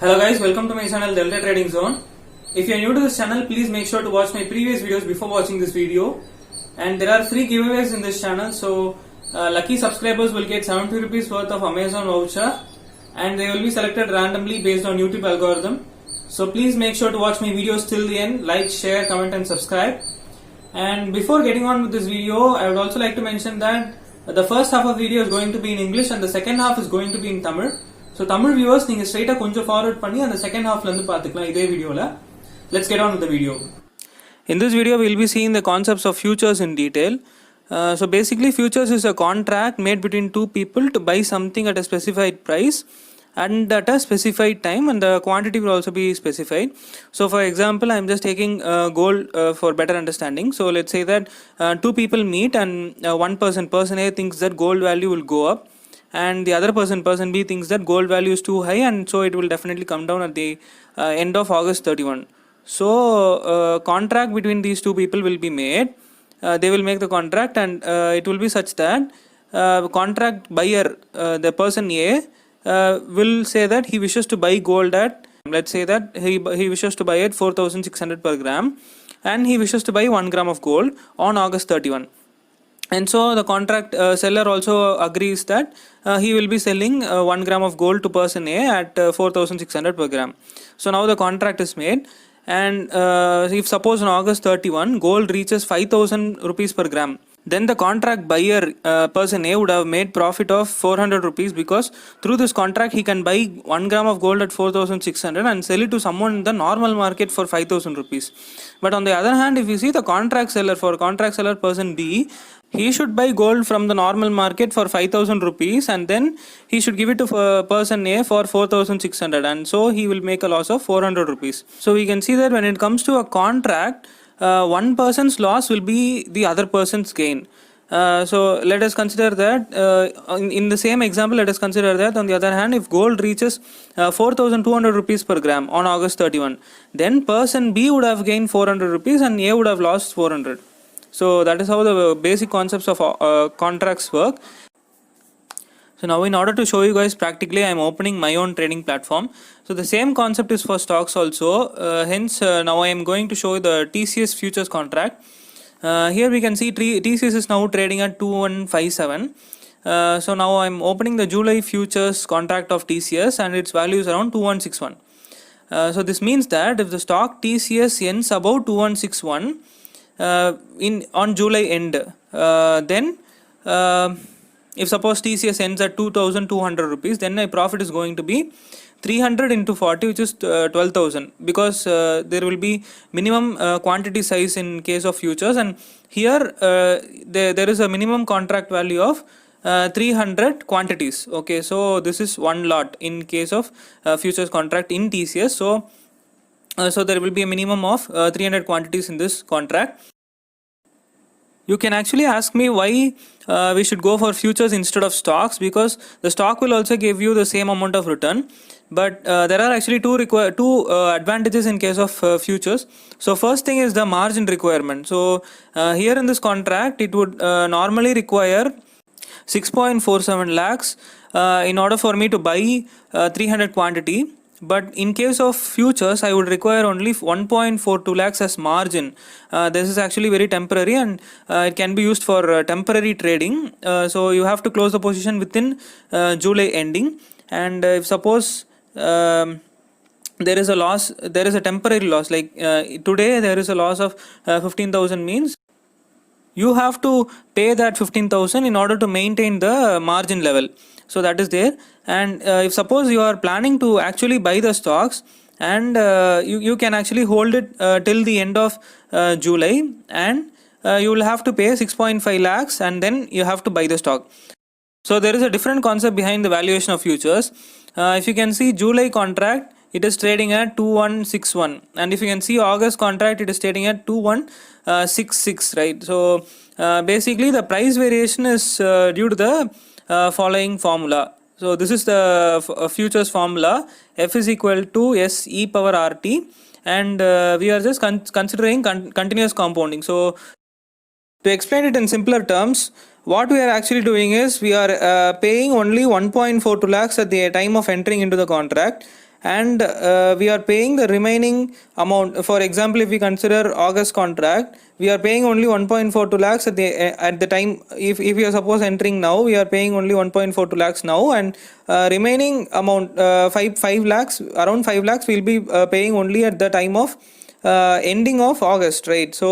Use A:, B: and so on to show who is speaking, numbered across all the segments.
A: Hello guys, welcome to my channel Delta Trading Zone. If you are new to this channel, please make sure to watch my previous videos before watching this video. And there are free giveaways in this channel, so lucky subscribers will get 70 rupees worth of Amazon voucher, and they will be selected randomly based on YouTube algorithm. So please make sure to watch my videos till the end, like, share, comment and subscribe. And before getting on with this video, I would also like to mention that the first half of the video is going to be in English and the second half is going to be in Tamil. So Tamil viewers, நீங்க straight கொஞ்சம் forward பண்ணி அந்த second halfல இருந்து பார்த்துக்கலாம் இதே வீடியோல. Let's get on with the video. In this video we will be seeing the concepts of futures in detail. So basically futures is a contract made between two people to buy something at a specified price and at a specified time, and the quantity will also be specified. So for example, I am just taking gold for better understanding. So let's say that two people meet and one person A thinks that gold value will go up, and the other person B thinks that gold value is too high, and so it will definitely come down at the end of August 31. So contract between these two people will be made. They will make the contract, and it will be such that contract buyer, the person A, will say that he wishes to buy gold at, let's say that he wishes to buy at 4,600 per gram, and he wishes to buy 1 gram of gold on August 31. And so the contract seller also agrees that he will be selling 1 gram of gold to person A at 4,600 per gram. So now the contract is made, and if suppose on August 31 gold reaches 5,000 rupees per gram, then the contract buyer, person A, would have made profit of 400 rupees, because through this contract he can buy 1 gram of gold at 4,600 and sell it to someone in the normal market for 5,000 rupees. But on the other hand, if you see the contract seller, for contract seller person B, he should buy gold from the normal market for 5,000 rupees, and then he should give it to person A for 4,600, and so he will make a loss of 400 rupees. So we can see that when it comes to a contract, one person's loss will be the other person's gain. So let us consider that in the same example, let us consider that on the other hand, if gold reaches 4,200 rupees per gram on August 31, then person B would have gained 400 rupees and A would have lost 400. So that is how the basic concepts of contracts work. So now in order to show you guys practically, I am opening my own trading platform. So the same concept is for stocks also. Hence now I am going to show you the TCS futures contract. Here we can see TCS is now trading at 2157. So now I am opening the July futures contract of TCS, and its value is around 2161. So this means that if the stock TCS ends above 2161 on July end, then if suppose TCS ends at 2,200 rupees, then my profit is going to be 300 into 40, which is 12,000, because there will be minimum quantity size in case of futures, and here there is a minimum contract value of 300 quantities. Okay, so this is one lot in case of futures contract in TCS. So there will be a minimum of 300 quantities in this contract. You can actually ask me why we should go for futures instead of stocks, because the stock will also give you the same amount of return, but there are actually two advantages in case of futures. So first thing is the margin requirement. So here in this contract it would normally require 6.47 lakhs in order for me to buy 300 quantity. But in case of futures, I would require only 1.42 lakhs as margin. This is actually very temporary, and it can be used for temporary trading. So you have to close the position within July ending. And if suppose there is a loss, there is a temporary loss, like today there is a loss of 15,000, means you have to pay that 15,000 in order to maintain the margin level. So that is there. And if suppose you are planning to actually buy the stocks, and you can actually hold it till the end of July, and you will have to pay 6.5 lakhs and then you have to buy the stock. So there is a different concept behind the valuation of futures. If you can see July contract, it is trading at 2161, and if you can see August contract, it is trading at 2166, right? So basically the price variation is due to the following formula. So this is the futures formula: F is equal to S e power RT, and we are just considering continuous compounding. So to explain it in simpler terms, what we are actually doing is we are paying only 1.42 lakhs at the time of entering into the contract, and we are paying the remaining amount. For example, if we consider August contract, we are paying only 1.42 lakhs at the time. If we are suppose entering now, we are paying only 1.42 lakhs now, and remaining amount 5 lakhs, around 5 lakhs we'll be paying only at the time of ending of August, right? So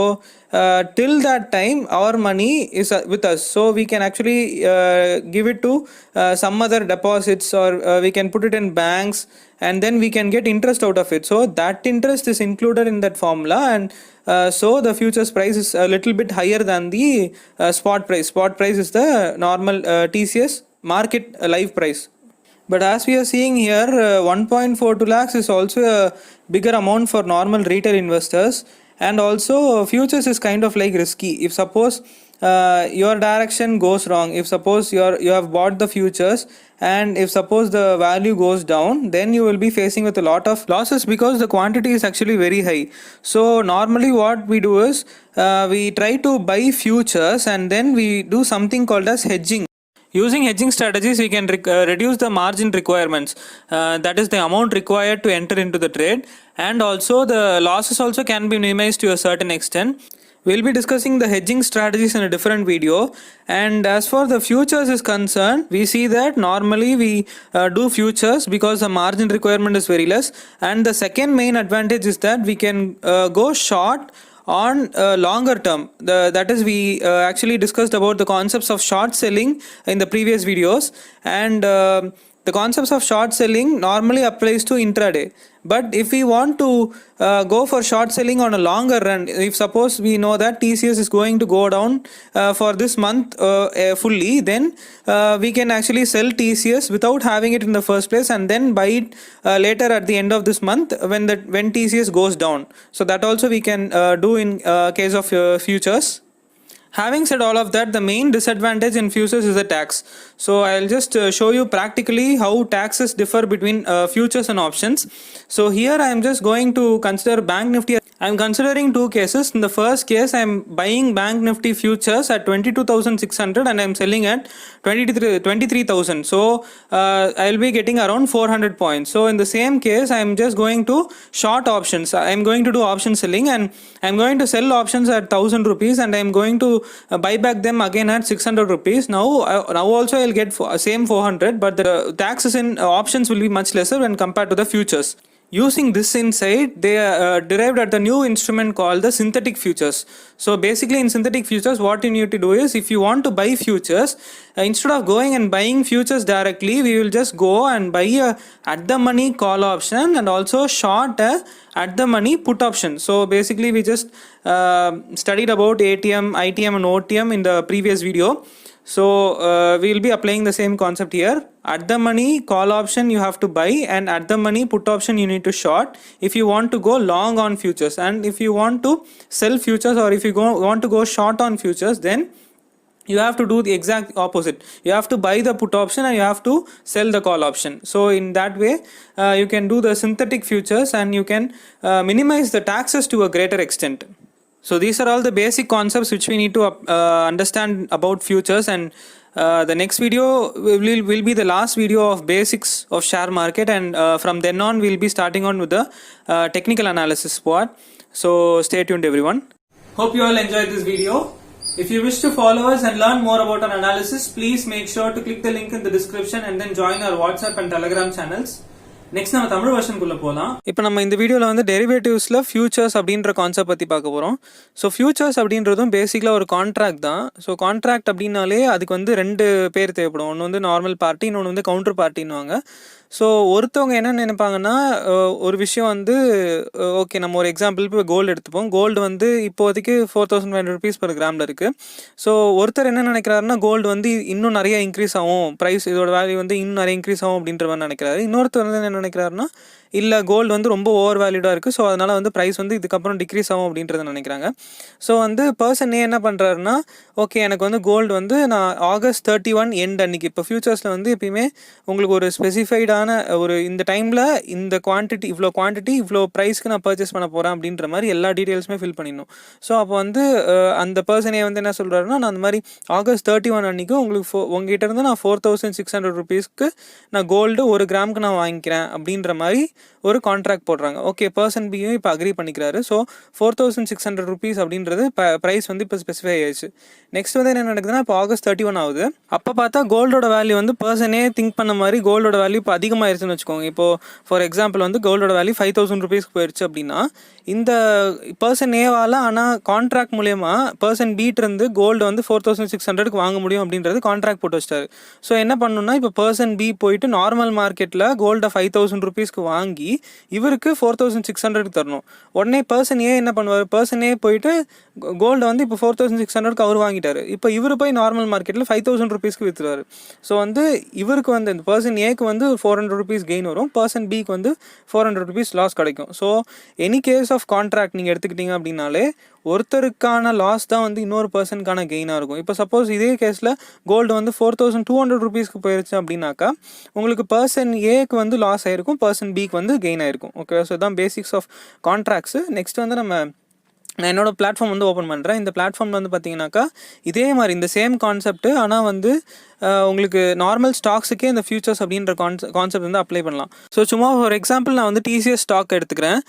A: till that time our money is with us, so we can actually give it to some other deposits, or we can put it in banks, and then we can get interest out of it. So that interest is included in that formula, and so the futures price is a little bit higher than the spot price. Spot price is the normal TCS market live price. But as we are seeing here, 1.42 lakhs is also a bigger amount for normal retail investors, and also futures is kind of like risky. If suppose your direction goes wrong, if suppose you have bought the futures, and if suppose the value goes down, then you will be facing with a lot of losses, because the quantity is actually very high. So normally what we do is we try to buy futures, and then we do something called as hedging. Using hedging strategies, we can reduce the margin requirements, that is the amount required to enter into the trade, and also the losses also can be minimized to a certain extent. We'll be discussing the hedging strategies in a different video. And as for the futures is concerned, we see that normally we do futures because the margin requirement is very less, and the second main advantage is that we can go short on longer term. That is, we actually discussed about the concepts of short selling in the previous videos, and the concepts of short selling normally applies to intraday. But if we want to go for short selling on a longer run, if suppose we know that TCS is going to go down for this month fully, then we can actually sell TCS without having it in the first place, and then buy it later at the end of this month when TCS goes down. So that also we can do in case of futures. Having said all of that, the main disadvantage in futures is the tax. So I'll just show you practically how taxes differ between futures and options. So here I am just going to consider Bank Nifty. I am considering two cases. In the first case, I am buying Bank Nifty futures at 22,600 and I am selling at 23,000. So I will be getting around 400 points. So in the same case, I am just going to short options. I am going to do option selling, and I am going to sell options at 1,000 rupees, and I am going to buy back them again at 600 rupees. Now also I will get same 400, but the taxes in options will be much lesser when compared to the futures. Using this insight, they derived at the new instrument called the synthetic futures. So basically in synthetic futures, what you need to do is, if you want to buy futures, instead of going and buying futures directly, we will just go and buy a at the money call option, and also short at the money put option. So basically we just studied about ATM, ITM and OTM in the previous video. So we will be applying the same concept here. At the money call option you have to buy, and at the money put option you need to short if you want to go long on futures. And if you want to sell futures, or if you want to go short on futures, then you have to do the exact opposite. You have to buy the put option and you have to sell the call option. So in that way you can do the synthetic futures, and you can minimize the taxes to a greater extent. So these are all the basic concepts which we need to understand about futures, and the next video will be the last video of basics of share market, and from then on we'll be starting on with the technical analysis part. So stay tuned everyone. Hope you all enjoyed this video. If you wish to follow us and learn more about our analysis, please make sure to click the link in the description and then join our WhatsApp and Telegram channels. Next நம்ம தமிழ் வெர்ஷனுக்குள்ள போகலாம். இப்போ நம்ம இந்த வீடியோவில் வந்து டெரிவேட்டிவ்ஸில் features அப்படின்ற concept பற்றி பார்க்க போகிறோம். ஸோ ஃபியூச்சர்ஸ் அப்படின்றதும் பேசிக்கலாக ஒரு கான்ட்ராக்ட் தான். ஸோ கான்ட்ராக்ட் அப்படின்னாலே அதுக்கு வந்து ரெண்டு பேர் தேவைப்படும். ஒன்று வந்து நார்மல் பார்ட்டி, இன்னொன்று வந்து கவுண்டர் பார்ட்டின்னுவாங்க. ஸோ ஒருத்தவங்க என்ன நினைப்பாங்கன்னா, ஒரு விஷயம் வந்து ஓகே, நம்ம ஒரு எக்ஸாம்பிள் இப்போ கோல்டு எடுத்துப்போம். கோல்டு வந்து இப்போதைக்கு 4,500 rupees per கிராமில் இருக்குது. ஸோ ஒருத்தர் என்ன நினைக்கிறாருன்னா, கோல்டு வந்து இன்னும் நிறைய இன்க்ரீஸ் ஆகும், ப்ரைஸ் இதோட வேல்யூ வந்து இன்னும் நிறைய இன்க்ரீஸ் ஆகும் அப்படின்ற மாதிரி நினைக்கிறாரு. இன்னொருத்தர் வந்து என்ன நினைக்கிறாருன்னா, இல்லை கோல்டு வந்து ரொம்ப ஓவர் வேல்யூடாக இருக்குது, ஸோ அதனால் வந்து ப்ரைஸ் வந்து இதுக்கப்புறம் டிக்ரீஸ் ஆகும் அப்படின்றத நினைக்கிறாங்க. ஸோ வந்து பர்சன் என்ன பண்ணுறாருன்னா, ஓகே எனக்கு வந்து கோல்டு வந்து நான் August 31 எண்ட் அன்னைக்கு, இப்போ ஃபியூச்சர்ஸில் வந்து எப்பயுமே உங்களுக்கு ஒரு ஸ்பெசிஃபைடான ஒரு இந்த டைமில் இந்த குவான்டிட்டி இவ்வளோ ப்ரைஸ்க்கு நான் பர்ச்சேஸ் பண்ண போகிறேன் அப்படின்ற மாதிரி எல்லா டீட்டெயில்ஸுமே ஃபில் பண்ணிடணும். ஸோ அப்போ வந்து அந்த பர்சனே வந்து என்ன சொல்கிறாருன்னா, நான் அந்த மாதிரி August 31 அன்னைக்கு உங்ககிட்ட இருந்து நான் 4,600 rupeesக்கு நான் கோல்டு 1 கிராமுக்கு நான் வாங்கிக்கிறேன் அப்படின்ற மாதிரி ஒரு கான்ட்ராக்ட் போடுறாங்க. ஓகே, பர்சன் பியும் இப்போ அக்ரி பண்ணிக்கிறாரு. ஸோ 4600 rupees அப்படின்றது ப்ரைஸ் வந்து இப்போ ஸ்பெசிஃபை ஆயிடுச்சு. நெக்ஸ்ட் வந்து என்ன நடக்குதுன்னா, இப்போ August 31 ஆகுது. அப்போ பார்த்தா கோல்டோட வேல்யூ வந்து பர்சனே திங்க் பண்ண மாதிரி கோல்டோட வேல்யூ இப்போ அதிகமாகிடுச்சுன்னு வச்சுக்கோங்க. இப்போ ஃபார் எக்ஸாம்பிள் வந்து கோல்டோட வேல்யூ 5000 rupeesக்கு போயிடுச்சு அப்படின்னா, இந்த பர்சன் ஏவால் ஆனால் கான்ட்ராக்ட் மூலயமா பர்சன் பீட் இருந்து கோல்டு வந்து 4600க்கு வாங்க முடியும் அப்படின்றது கான்ட்ராக்ட் போட்டு வச்சிட்டாரு. ஸோ என்ன பண்ணணும்னா, இப்போ பர்சன் பி போயிட்டு நார்மல் மார்க்கெட்டில் கோல்டை 5000 rupeesக்கு வாங்கி இவருக்கு 4600க்கு தரணும். உடனே பர்சன் ஏ என்ன பண்ணுவார், பர்சன் ஏ போயிட்டு கோல்டை வந்து இப்போ 4600க்கு அவர் வாங்கிட்டாரு. இப்போ இவர் போய் நார்மல் மார்க்கெட்டில் 5000 rupeesக்கு விற்றுவார். ஸோ வந்து இவருக்கு வந்து இந்த பர்சன் ஏக்கு வந்து 400 rupees கெயின் வரும், பர்சன் பிக்கு வந்து 400 rupees லாஸ் கிடைக்கும். So any case of contract நீங்கள் எடுத்துக்கிட்டீங்க அப்படின்னாலே ஒருத்தருக்கான லாஸ் தான் வந்து இன்னொரு பர்சனுக்கான கெயினாக இருக்கும். இப்போ சப்போஸ் இதே கேஸில் கோல்டு வந்து 4200 rupeesக்கு போயிருச்சு அப்படின்னாக்கா உங்களுக்கு பர்சன் ஏக்கு வந்து லாஸ் ஆகிருக்கும், பர்சன் பிக்கு வந்து கெயின் ஆகிருக்கும். ஓகே, ஸோ தான் பேசிக்ஸ் ஆஃப் கான்ட்ராக்ட்ஸு. நெக்ஸ்ட் வந்து நான் என்னோட பிளாட்ஃபார்ம் வந்து ஓப்பன் பண்ணுறேன். இந்த பிளாட்ஃபார்மில் வந்து பார்த்தீங்கன்னாக்கா இதே மாதிரி இந்த சேம் கான்செப்ட், ஆனால் வந்து உங்களுக்கு நார்மல் ஸ்டாக்ஸுக்கே இந்த ஃபியூச்சர்ஸ் அப்படின்ற கான்செப்ட் வந்து அப்ளை பண்ணலாம். ஸோ சும்மா ஃபார் எக்ஸாம்பிள் நான் வந்து டிசிஎஸ் ஸ்டாக் எடுத்துக்கிறேன்.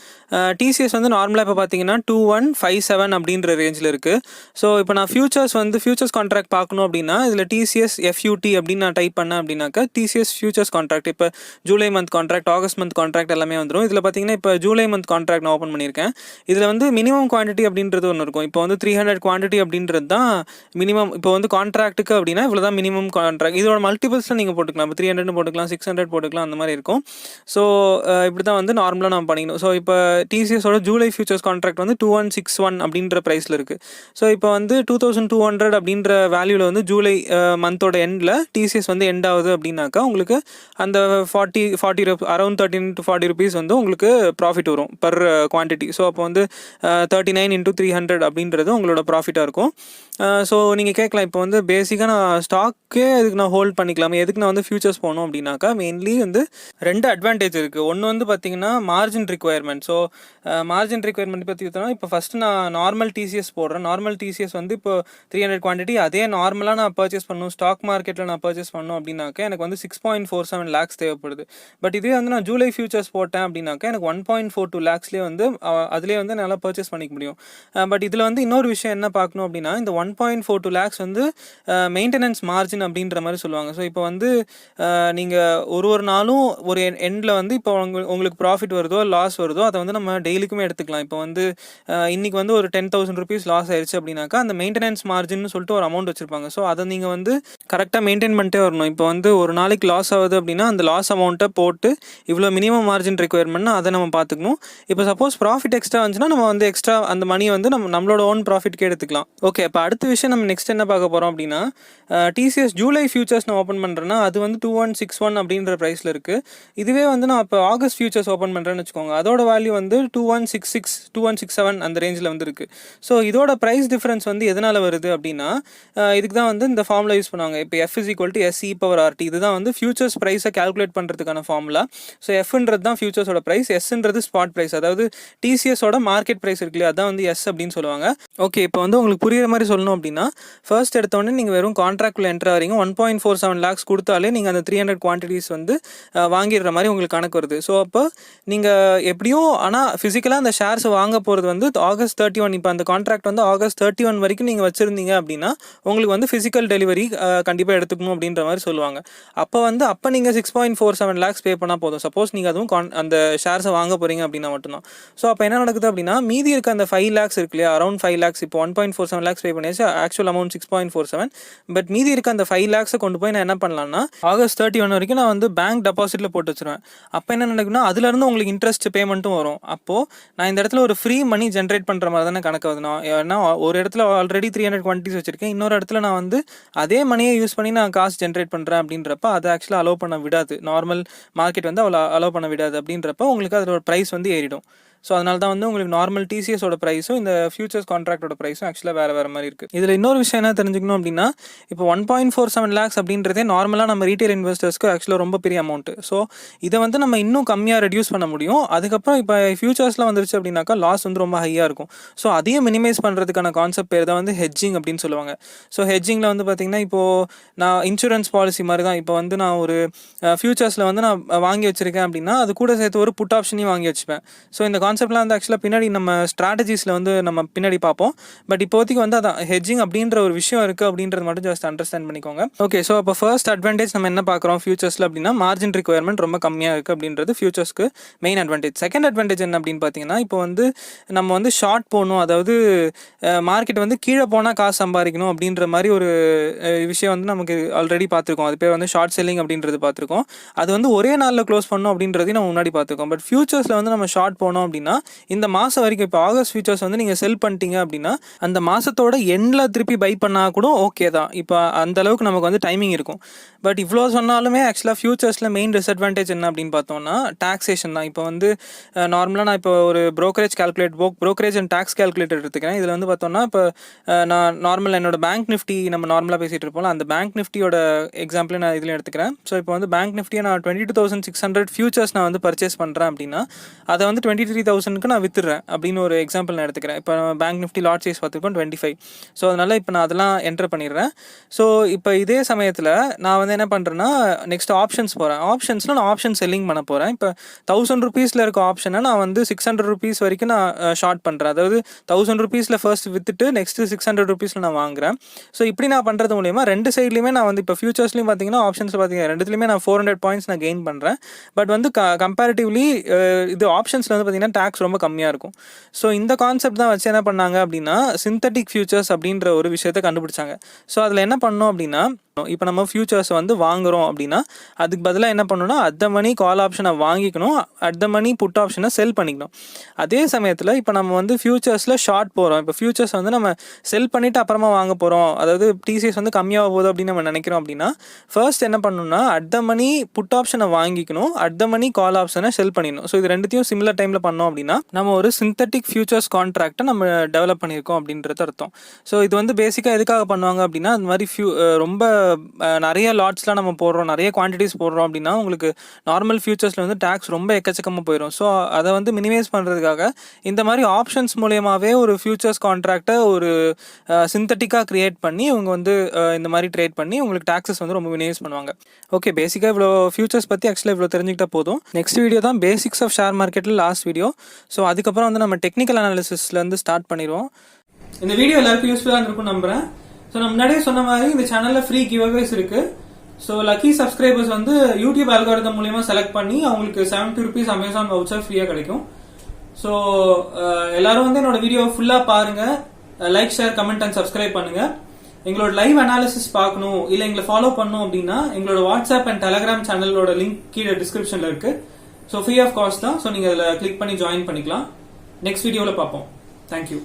A: டிசிஎஸ் வந்து நார்மலாக இப்போ பார்த்தீங்கன்னா 2157 அப்படின்ற ரேஞ்சில் இருக்குது. ஸோ இப்போ நான் ஃபியூச்சர்ஸ் கான்ட்ராக்ட் பார்க்கணும் அப்படின்னா இதில் டிசிஎஸ் FUT அப்படின்னு நான் டைப் பண்ணேன் அப்படின்னாக்கா டிசிஎஸ் ஃபியூச்சர்ஸ் கான்ட்ராக்ட் இப்போ July month contract, August month contract எல்லாமே வந்துடும். இதில் பார்த்தீங்கன்னா இப்போ ஜூலை மந்த் கான்ட்ராக்ட் நான் ஓப்பன் பண்ணியிருக்கேன். இதில் வந்து மினிமம் குவான்டிட்டி அப்படின்றது ஒன்று இருக்கும். இப்போ வந்து 300 குவான்டிட்டி அப்படின்றது தான் மினிமம். இப்போ வந்து கான்ட்ராக்ட்டுக்கு அப்படின்னா இவ்வளோ தான் மினிமம் கான்ட்ராக்ட். இதோட மல்டிபிள்ஸில் நீங்கள் போட்டுக்கலாம். இப்போ 300 போட்டுக்கலாம், 600 போட்டுக்கலாம், அந்த மாதிரி இருக்கும். ஸோ இப்படி தான் வந்து நார்மலாக நம்ம பண்ணிக்கணும். ஸோ இப்போ டிசிஎஸோட ஜூலை ஃபியூச்சர்ஸ் கான்ட்ராக்ட் வந்து 2161 அப்படின்ற ப்ரைஸில் இருக்குது. ஸோ இப்போ வந்து 2200 அப்படின்ற வேல்யூவில் வந்து ஜூலை மந்தோட எண்டில் டிசிஎஸ் வந்து எண்ட் ஆகுது அப்படின்னாக்கா உங்களுக்கு அந்த 40 அரௌண்ட் 13 to 40 rupees வந்து உங்களுக்கு ப்ராஃபிட் வரும் பர் குவான்டிட்டி. ஸோ அப்போ வந்து 39 into 300 அப்படின்றது உங்களோட ப்ராஃபிட்டாக இருக்கும். ஸோ நீங்கள் கேட்கலாம், இப்போ வந்து பேசிக்காக நான் ஸ்டாக்கே அதுக்கு நான் ஹோல்ட் பண்ணிக்கலாமே, எதுக்கு நான் வந்து ஃபியூச்சர்ஸ் போகணும் அப்படின்னாக்கா மெயின்லி வந்து 2 அட்வான்டேஜ் இருக்குது. ஒன்று வந்து பார்த்தீங்கன்னா margin requirement. So margin requirement பற்றி பார்த்தோன்னா இப்போ ஃபஸ்ட்டு நான் நார்மல் டிசிஎஸ் போடுறேன். நார்மல் டிசிஎஸ் வந்து இப்போ 300 குவான்டிட்டி அதே நார்மலாக நான் பர்ச்சேஸ் பண்ணணும், ஸ்டாக் மார்க்கெட்டில் நான் பர்ச்சேஸ் பண்ணணும் அப்படின்னாக்கா எனக்கு வந்து 6.47 lakhs தேவைப்படுது. பட் இதே வந்து நான் ஜூலை ஃபியூச்சர்ஸ் போட்டேன் அப்படின்னாக்கா எனக்கு 1.42 lakhsலேயே வந்து அதிலே வந்து நல்லா பர்ச்சேஸ் பண்ணிக்க முடியும். பட் இதில் வந்து இன்னொரு விஷயம் என்ன பார்க்கணும் அப்படின்னா, இந்த 1.42 lakhs வந்து மெயின்டெனன்ஸ் மார்ஜின் அப்படின்ற மாதிரி சொல்லுவாங்க. ஸோ இப்போ வந்து நீங்கள் ஒரு நாளும் ஒரு எண்டில் வந்து இப்போ உங்களுக்கு ப்ராஃபிட் வருதோ லாஸ் வருதோ அதை வந்து நம்ம டெய்லிக்குமே எடுத்துக்கலாம். இப்போ வந்து இன்றைக்கி வந்து ஒரு 10,000 rupees லாஸ் ஆயிடுச்சு அப்படின்னாக்கா அந்த மெயின்டெனன்ஸ் மார்ஜின்னு சொல்லிட்டு ஒரு அமௌண்ட் வச்சுருப்பாங்க. ஸோ அதை நீங்கள் வந்து கரெக்டாக மெயின்டைன் பண்ணிட்டே வரணும். இப்போ வந்து ஒரு நாளைக்கு லாஸ் ஆகுது அப்படின்னா அந்த லாஸ் அமௌண்ட்டை போட்டு இவ்வளோ மினிமம் மார்ஜின் ரெக்யர்மெண்ட்னா அதை நம்ம பார்த்துக்கணும். இப்போ சப்போஸ் ப்ராஃபிட் எக்ஸ்ட்ரா வந்துச்சுன்னா நம்ம வந்து எக்ஸ்ட்ரா அந்த மணியை வந்து நம்மளோட ஓன் ப்ராஃபிட்கே எடுத்துக்கலாம். ஓகே, இப்போ அடுத்த விஷயம் நம்ம நெக்ஸ்ட் என்ன பார்க்க போகிறோம் அப்படின்னா, டிசிஎஸ் ஜூலை ஃபியூச்சர்ஸ் நான் ஓப்பன் பண்ணுறேன்னா அது வந்து 2161 அப்படின்ற ப்ரைஸில் இருக்குது. இதுவே வந்து நான் இப்போ ஆகஸ்ட் ஃபியூச்சர்ஸ் ஓப்பன் பண்ணுறேன்னு வச்சுக்கோங்க, அதோட வேல்யூ வந்து 2166 2167 அந்த ரேஞ்சில் வந்து இருக்குது. ஸோ இதோட ப்ரைஸ் டிஃப்ரென்ஸ் வந்து எதனால் வருது அப்படின்னா, இதுக்கு தான் வந்து இந்த ஃபார்முலா யூஸ் பண்ணுவாங்க. இப்போ F = SE⁻RT. இதுதான் வந்து ஃபியூச்சர்ஸ் ப்ரைஸை கால்குலேட் பண்ணுறதுக்கான ஃபார்முலா. ஸோ Fன்றது தான் ஃபியூச்சர்ஸோட ப்ரைஸ், Sன்றது ஸ்பாட் ப்ரைஸ், அதாவது டிசிஎஸோட மார்க்கெட் ப்ரைஸ் இருக்கு இல்லையா, அதான் வந்து S அப்படின்னு சொல்லுவாங்க. ஓகே, இப்போ வந்து உங்களுக்கு புரியுற மாதிரி சொல்லணும் அப்படின்னா, ஃபர்ஸ்ட் எடுத்தோடனே நீங்கள் வெறும் கான்ட்ராக்டில் என்ட்ரு ஆகிறீங்க, 1.47 lakhs கொடுத்தாலே நீங்கள் அந்த 300 குவான்டிட்டிஸ் வந்து வாங்கிடுற மாதிரி உங்களுக்கு கணக்கு வருது. ஸோ அப்போ நீங்கள் எப்படியும் ஆனால் ஃபிசிக்கலாக அந்த ஷேர்ஸ் வாங்க போகிறது வந்து August 31. இப்போ அந்த கான்ட்ராக்ட் வந்து August 31 வரைக்கும் நீங்கள் வச்சுருந்தீங்க அப்படின்னா உங்களுக்கு வந்து ஃபிசிக்கல் டெலிவரி கண்டிப்பாக எடுத்துக்கணும் அப்படின்ற மாதிரி சொல்லுவாங்க. அப்போ நீங்கள் 6.47 lakhs பே பண்ணால் போதும். சப்போஸ் நீங்கள் அதுவும் அந்த ஷேர்ஸை வாங்க போகிறீங்க அப்படின்னா மட்டும்தான். ஸோ அப்போ என்ன நடக்குது அப்படின்னா, மீதி இருக்க அந்த 5 lakhs இருக்கு இல்லையா, அரௌண்ட் 5 lakhs, இப்போ 1.47 lakhs பே பண்ணியாச்சு, ஆக்சுவல் அமௌண்ட் 6.47. பட் மீதி இருக்க அந்த 5 lakhs கொண்டு போய் நான் என்ன பண்ணலாம்னா August 31 வரைக்கும் நான் வந்து பேங்க் டெபாசிட்டில் போட்டு வச்சுருவேன். அப்போ என்ன நடக்குன்னா அதுலேருந்து உங்களுக்கு இன்ட்ரெஸ்ட் பேமெண்ட்டும் வரும். அப்போது நான் இந்த இடத்துல ஒரு ஃப்ரீ மணி ஜென்ரேட் பண்ணுற மாதிரி தானே கணக்கு ஆகுது. நான் ஏன்னா ஒரு இடத்துல ஆல்ரெடி 300 குவான்டிட்டிஸ் வச்சுருக்கேன், இன்னொரு இடத்துல நான் வந்து அதே மணியை யூஸ் பண்ணி நான் காசு ஜென்ரேட் பண்ணுறேன் அப்படின்றப்ப அதை ஆக்சுவலாக அலோவ் பண்ண விடாது. நார்மல் மார்க்கெட் வந்து அவ்வளோ அலோவ் பண்ண விடாது. அப்படின்றப்ப உங்களுக்கு அதோட ப்ரைஸ் வந்து ஏறிடும். ஸோ அதனால தான் வந்து உங்களுக்கு நார்மல் டிசிஎஸோட ப்ரைஸும் இந்த ஃபியூச்சர்ஸ் கான்ட்ராக்டோட ப்ரைஸும் ஆக்சுவலாக வேறு மாதிரி இருக்குது. இதில் இன்னொரு விஷயம் என்ன தெரிஞ்சுக்கணும் அப்படின்னா, இப்போ 1.47 lakhs அப்படின்றதே நார்மலாக நம்ம ரீட்டைல் இன்வெஸ்டர்ஸ்க்கு ஆக்சுவலாக ரொம்ப பெரிய அமௌண்ட். ஸோ இதை வந்து நம்ம இன்னும் கம்மியாக ரெடியூஸ் பண்ண முடியும். அதுக்கப்புறம் இப்போ ஃபியூச்சர்ஸ்லாம் வந்துருச்சு அப்படின்னாக்கா லாஸ் வந்து ரொம்ப ஹையாக இருக்கும். ஸோ அதையும் மினிமைஸ் பண்ணுறதுக்கான கான்செப்ட் பேர் தான் வந்து ஹெட்ஜிங் அப்படின்னு சொல்லுவாங்க. ஸோ ஹெட்ஜிங்கில் வந்து பார்த்திங்கன்னா, இப்போது நான் இன்சூரன்ஸ் பாலிசி மாதிரி தான். இப்போ வந்து நான் ஒரு ஃபியூச்சர்ஸில் வந்து நான் வாங்கி வச்சுருக்கேன் அப்படின்னா, அது கூட சேர்த்து ஒரு புட் ஆப்ஷனையும் வாங்கி வச்சுப்பேன். ஸோ இந்த கான்செப்ட்லாம் வந்து ஆக்சுவலாக பின்னாடி நம்ம ஸ்ட்ராட்டஜிஸில் வந்து நம்ம பின்னாடி பார்ப்போம். பட் இப்போதைக்கு வந்து அதான் ஹெட்ஜிங் அப்படின்ற ஒரு விஷயம் இருக்குது அப்படின்றது மட்டும் ஜஸ்ட் அண்டர்ஸ்டாண்ட் பண்ணிக்கோங்க. ஓகே, ஸோ அப்போ ஃபர்ஸ்ட் அட்வான்டேஜ் நம்ம என்ன பார்க்குறோம் ஃபியூச்சர்ஸில் அப்படின்னா, மார்ஜின் ரிக்வயர்மெண்ட் ரொம்ப கம்மியாக இருக்குது அப்படின்றது ஃபியூச்சர்ஸ்க்கு மெயின் அட்வான்டேஜ். செகண்ட் அட்வான்டேஜ் என்ன அப்படின்னு பார்த்தீங்கன்னா, இப்போ வந்து நம்ம வந்து ஷார்ட் போகணும், அதாவது மார்க்கெட் வந்து கீழே போனால் காசு சம்பாதிக்கணும் அப்படின்ற மாதிரி ஒரு விஷயம் வந்து நமக்கு ஆல்ரெடி பார்த்துருக்கோம். அது பேர் வந்து ஷார்ட் செல்லிங் அப்படின்றது பார்த்துருக்கோம். அது வந்து ஒரே நாளில் க்ளோஸ் பண்ணணும் அப்படின்றதையும் நம்ம முன்னாடி பார்த்துருக்கோம். பட் ஃபியூச்சர்ஸில் வந்து நம்ம ஷார்ட் போனோம் அப்படின்னா, இந்த மாதம் வரைக்கும் இப்போ ஆகஸ்ட் ஃபியூச்சர்ஸ் வந்து நீங்கள் செல் பண்ணிட்டீங்க அப்படின்னா, அந்த மாதத்தோட எண்டில் திருப்பி பை பண்ணால் கூட ஓகே தான். இப்போ அந்த அளவுக்கு நமக்கு வந்து டைமிங் இருக்கும். பட் இவ்வளோ சொன்னாலுமே ஆக்சுவலாக ஃபியூச்சர்ஸில் மெயின் டிஸ்அட்வான்டேஜ் என்ன அப்படின்னு பார்த்தோம்னா, டாக்ஸேஷன் தான். இப்போ வந்து நார்மலாக நான் இப்போ ஒரு ப்ரோக்கரேஜ் அண்ட் டாக்ஸ் கேல்குலேட்டர் எடுத்துக்கிறேன். இதில் வந்து பார்த்தோம்னா, இப்போ நான் நார்மல் என்னோட பேங்க் நிஃப்டி நம்ம நார்மலாக பேசிகிட்டு இருப்போம், அந்த பேங்க் நிஃப்டியோட எக்ஸாம்பிள் நான் இதில் எடுத்துக்கிறேன். ஸோ இப்போ வந்து பேங்க் நிஃப்டியை நான் 22,600 ஃபியூச்சர்ஸ் நான் வந்து பர்ச்சேஸ் பண்ணுறேன் அப்படின்னா, அதை வந்து 23,000க்கு நான் வித்துடுறேன் அப்படின்னு ஒரு எக்ஸாம்பிள் நான் எடுத்துக்கிறேன். இப்போ பேங்க் நிஃப்டி லாட் சைஸ் பார்த்துருக்கோம் 25. ஸோ அதனால் இப்போ நான் அதெல்லாம் என்டர் பண்ணிடுறேன். ஸோ இப்போ இதே சமயத்தில் நான் வந்து என்ன பண்ணுறேன்னா, நெக்ஸ்ட் ஆப்ஷன்ஸ் போகிறேன். ஆப்ஷன்ஸில் நான் ஆப்ஷன் செல்லிங் பண்ண போகிறேன். இப்போ 1000 rupeesல இருக்க ஆப்ஷனை நான் வந்து 600 rupees வரைக்கும் நான் ஷார்ட் பண்ணுறேன். அதாவது 1000 rupeesல ஃபர்ஸ்ட் வித்துட்டு நெக்ஸ்ட்டு 600 rupeesல நான் வாங்குறேன். ஸோ இப்படி நான் பண்ணுறது மூலமா ரெண்டு சைட்லையுமே நான் வந்து இப்போ ஃபியூச்சர்ஸ்லையும் பார்த்தீங்கன்னா, ஆப்ஷன்ஸில் பார்த்தீங்கன்னா ரெண்டுத்துலையுமே நான் 400 points நான் கெயின் பண்ணுறேன். பட் வந்து கம்பேரிட்டிவ்லி இது ஆப்ஷன்ஸில் வந்து பார்த்தீங்கன்னா டேக்ஸ் ரொம்ப கம்மியாக இருக்கும். ஸோ இந்த கான்செப்ட் தான் வச்சு என்ன பண்ணாங்க அப்படின்னா, சிந்தட்டிக் ஃபியூச்சர்ஸ் அப்படின்ற ஒரு விஷயத்தை கண்டுபிடிச்சாங்க. ஸோ அதில் என்ன பண்ணோம் அப்படின்னா, இப்போ நம்ம ஃபியூச்சர்ஸ் வந்து வாங்குகிறோம் அப்படின்னா, அதுக்கு பதிலாக என்ன பண்ணணும்னா, அட் த மணி கால் ஆப்ஷனை வாங்கிக்கணும், அட் த மணி புட் ஆப்ஷனை செல் பண்ணிக்கணும். அதே சமயத்தில் இப்போ நம்ம வந்து ஃபியூச்சர்ஸில் ஷார்ட் போகிறோம். இப்போ ஃபியூச்சர்ஸ் வந்து நம்ம செல் பண்ணிவிட்டு அப்புறமா வாங்க போகிறோம், அதாவது டிசிஎஸ் வந்து கம்மியாக போகுது அப்படின்னு நம்ம நினைக்கிறோம் அப்படின்னா, ஃபர்ஸ்ட் என்ன பண்ணணும்னா, அட் த மணி புட் ஆப்ஷனை வாங்கிக்கணும், அட் த மணி கால் ஆப்ஷனை செல் பண்ணிடணும். ஸோ இது ரெண்டுத்தையும் சிமிலர் டைமில் பண்ணோம் அப்படின்னா, நம்ம ஒரு சிந்தட்டிக் ஃபியூச்சர்ஸ் கான்ட்ராக்டை நம்ம டெவலப் பண்ணியிருக்கோம் அப்படின்றது அர்த்தம். ஸோ இது வந்து பேசிக்காக எதுக்காக பண்ணுவாங்க அப்படின்னா, அந்த மாதிரி ரொம்ப நிறைய லாட்ஸ்லாம் நம்ம போடுறோம், நிறைய குவான்டிட்டிஸ் போடுறோம் அப்படின்னா, உங்களுக்கு நார்மல் ஃபியூச்சர்ஸில் வந்து டேக்ஸ் ரொம்ப எக்கச்சக்கமாக போயிடும். ஸோ அதை வந்து மினிமைஸ் பண்ணுறதுக்காக இந்த மாதிரி ஆப்ஷன்ஸ் மூலியமாகவே ஒரு ஃபியூச்சர்ஸ் கான்ட்ராக்டை ஒரு சிந்தட்டிக்காக க்ரியேட் பண்ணி இவங்க வந்து இந்த மாதிரி ட்ரேட் பண்ணி உங்களுக்கு டேக்ஸஸ் வந்து ரொம்ப மினிமைஸ் பண்ணுவாங்க. ஓகே, பேசிக்காக இவ்வளோ ஃபியூச்சர்ஸ் பற்றி ஆக்சுவலாக இவ்வளோ தெரிஞ்சுக்கிட்டா போதும். நெக்ஸ்ட் வீடியோ தான் பேசிக்ஸ் ஆஃப் ஷேர் மார்க்கெட்டில் லாஸ்ட் வீடியோ. ஸோ அதுக்கப்புறம் வந்து நம்ம டெக்னிக்கல் அனாலிசிஸ்லேருந்து ஸ்டார்ட் பண்ணிடுவோம். இந்த வீடியோ எல்லாருக்கும் யூஸ்ஃபுல்லாக இருக்கும்னு நம்புகிறேன். ஸோ நம்ம முன்னாடியே சொன்ன மாதிரி இந்த சேனலில் ஃப்ரீ கிவ்அவேஸ் இருக்கு. ஸோ லக்கி சப்ஸ்கிரைபர்ஸ் வந்து யூடியூப் அல்காரிதம் மூலியமா செலக்ட் பண்ணி அவங்களுக்கு 70 rupees அமேசான் வவுச்சர் ஃப்ரீயா கிடைக்கும். ஸோ எல்லாரும் வந்து என்னோட வீடியோ ஃபுல்லா பாருங்க, like, share, comment and subscribe பண்ணுங்க. எங்களோட லைவ் அனாலிசிஸ் பார்க்கணும் இல்ல எங்களை ஃபாலோ பண்ணணும் அப்படின்னா எங்களோட வாட்ஸ்அப் அண்ட் டெலகிராம் சேனலோட லிங்க் கீழே டிஸ்கிரிப்ஷன்ல இருக்கு. ஸோ ஃப்ரீ ஆஃப் காஸ்ட் தான். ஸோ நீங்க அதில் கிளிக் பண்ணி ஜாயின் பண்ணிக்கலாம். நெக்ஸ்ட் வீடியோவில் பார்ப்போம். தேங்க்யூ.